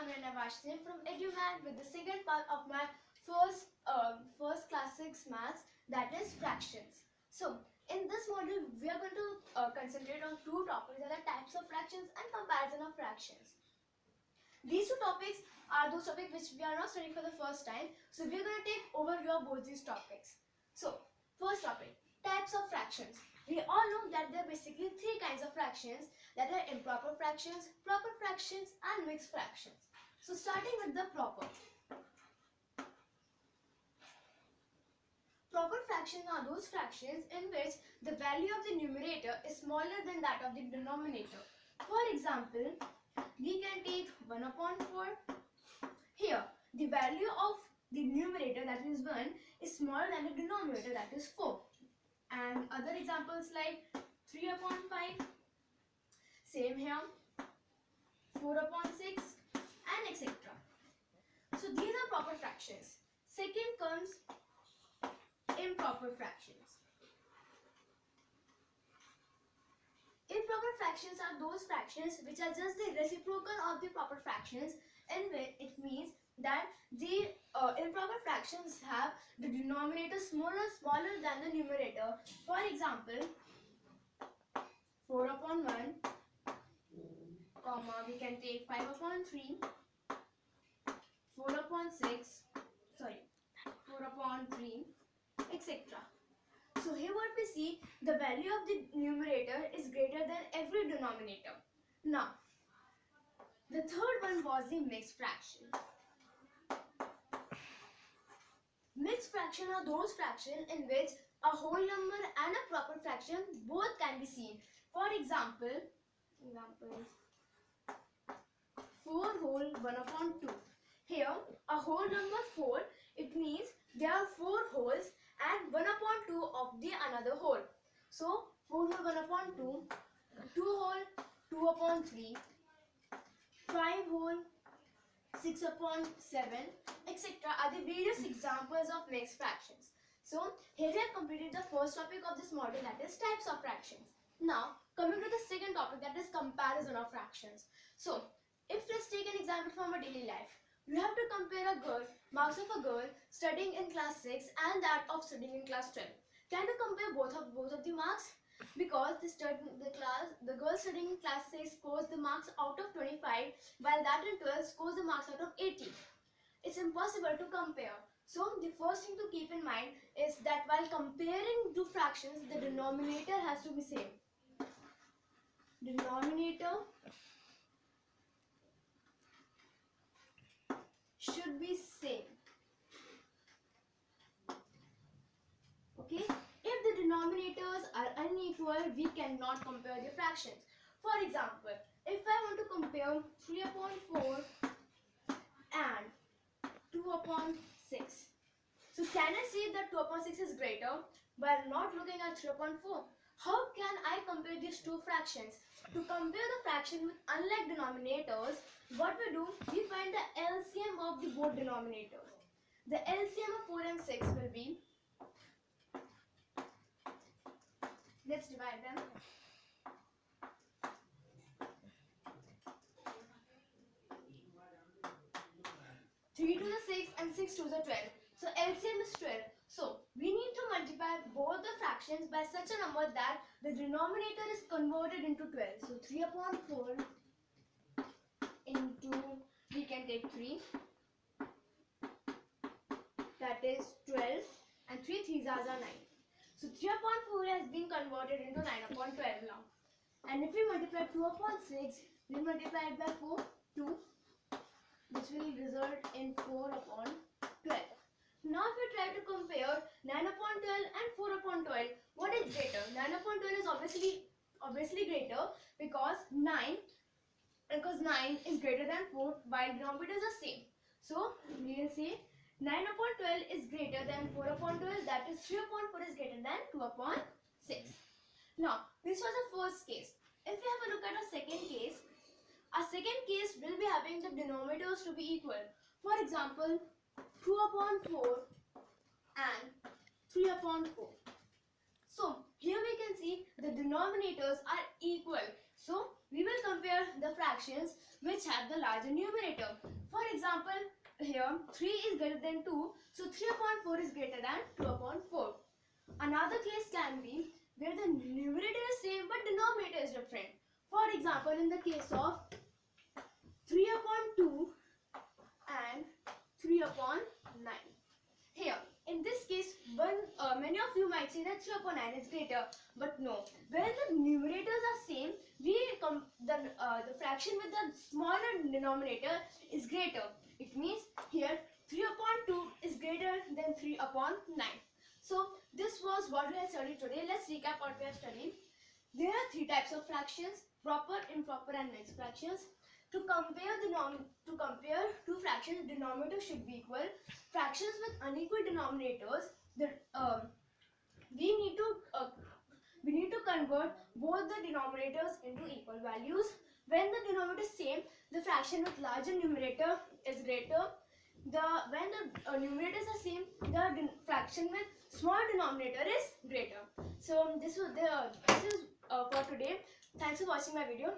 from EduMath with the second part of my first class 6 maths, that is fractions. So in this module we are going to concentrate on two topics, that are types of fractions and comparison of fractions. These two topics are those topics which we are not studying for the first time, so we are going to take overview of both these topics. So first topic, types of fractions. We all know that there are basically three kinds of fractions, that are improper fractions, proper fractions and mixed fractions. So starting with the proper. Proper fractions are those fractions in which the value of the numerator is smaller than that of the denominator. For example, we can take 1 upon 4. Here, the value of the numerator, that is 1, is smaller than the denominator, that is 4. And other examples like 3 upon 5, same here, 4 upon 6, and etc. So these are proper fractions. Second comes improper fractions. Improper fractions are those fractions which are just the reciprocal of the proper fractions, in which it means that the improper fractions have the denominator smaller than the numerator. For example, 4 upon 1, comma, we can take 5 upon 3, 4 upon 6, 4 upon 3, etc. So here what we see, the value of the numerator is greater than every denominator. Now, the third one was the mixed fraction. Mixed fraction are those fractions in which a whole number and a proper fraction both can be seen. For example, 4 whole 1 upon 2. Here, a whole number 4, it means there are 4 wholes and 1 upon 2 of the another whole. So 4 whole 1 upon 2, 2 whole 2 upon 3, 5 whole 6 upon 7, etc. are the various examples of mixed fractions. So here we have completed the first topic of this module, that is types of fractions. Now coming to the second topic, that is comparison of fractions. So if let's take an example from our daily life. You have to compare marks of a girl studying in class 6 and that of studying in class 12. Can you compare both of the marks? Because the girl studying in class 6 scores the marks out of 25, while that in 12 scores the marks out of 80. It's impossible to compare. So the first thing to keep in mind is that while comparing two fractions, the denominator has to be same. Denominator should be same. Okay? If the denominators are unequal, we cannot compare the fractions. For example, if I want to compare 3 upon 4 and 2 upon 6. So can I see that 2 upon 6 is greater while not looking at 3 upon 4? How can I compare these two fractions? To compare the fraction with unlike denominators, what we do, we find the LCM of the both denominators. The LCM of 4 and 6 will be, let's divide them. 3 to the 6 and 6 to the 12. So LCM is 12. So we need to multiply both the fractions by such a number that the denominator is converted into 12. So 3 upon 4 into, we can take 3, that is 12, and 3 3s are 9. So 3 upon 4 has been converted into 9 upon 12 now. And if we multiply 2 upon 6, we multiply it by 4, 2, which will result in 4 upon 12. Now if we try to compare 9 upon 12 and 4 upon 12, what is greater? 9 upon 12 is obviously greater because 9 is greater than 4 while denominators are same. So we will say 9 upon 12 is greater than 4 upon 12, that is 3 upon 4 is greater than 2 upon 6. Now this was the first case. If we have a look at a second case, our second case will be having the denominators to be equal. For example, 2 upon 4 and 3 upon 4. So here we can see the denominators are equal. So we will compare the fractions which have the larger numerator. For example, here 3 is greater than 2, so 3 upon 4 is greater than 2 upon 4. Another case can be where the numerator is same but denominator is different. For example, in the case of 3 upon 2 and 3 upon 9. Here, in this case, many of you might say that 3 upon 9 is greater, but no. When the numerators are same, the fraction with the smaller denominator is greater. It means here 3 upon 2 is greater than 3 upon 9. So this was what we have studied today. Let's recap what we have studied. There are three types of fractions: proper, improper, and mixed fractions. To compare two fractions, the denominator should be equal. Fractions with unequal denominators, we need to convert both the denominators into equal values. When the denominator is same, the fraction with larger numerator is greater. When the numerators are same, the fraction with small denominator is greater. So this is for today. Thanks for watching my video.